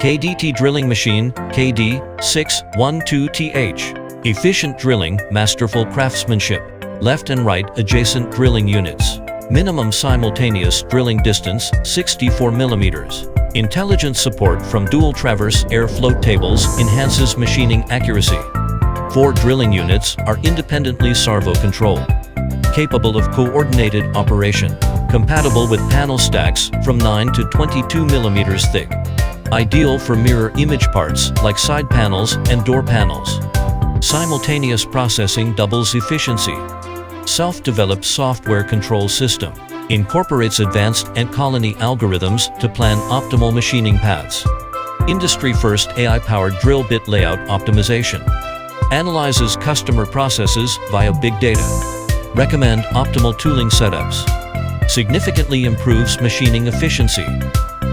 KDT drilling machine, KD-612TH. Efficient drilling, masterful craftsmanship. Left and right adjacent drilling units. Minimum simultaneous drilling distance, 64 mm. Intelligent support from dual traverse air float tables enhances machining accuracy. 4 drilling units are independently servo-controlled. Capable of coordinated operation. Compatible with panel stacks from 9 to 22 mm thick. Ideal for mirror image parts like side panels and door panels. Simultaneous processing doubles efficiency. Self-developed software control system. Incorporates advanced and colony algorithms to plan optimal machining paths. Industry-first AI-powered drill bit layout optimization. Analyzes customer processes via big data. Recommend optimal tooling setups. Significantly improves machining efficiency.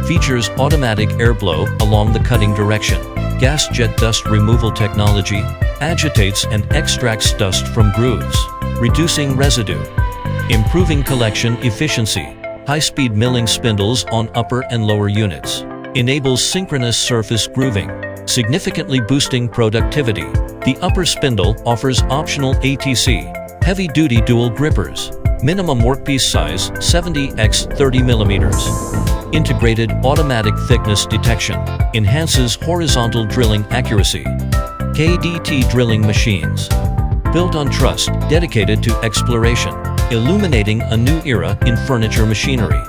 Features automatic airflow along the cutting direction. Gas jet dust removal technology agitates and extracts dust from grooves, reducing residue. Improving collection efficiency. High-speed milling spindles on upper and lower units. Enables synchronous surface grooving, significantly boosting productivity. The upper spindle offers optional ATC, heavy-duty dual grippers. Minimum workpiece size, 70x30 mm. Integrated automatic thickness detection. Enhances horizontal drilling accuracy. KDT drilling machines. Built on trust, dedicated to exploration. Illuminating a new era in furniture machinery.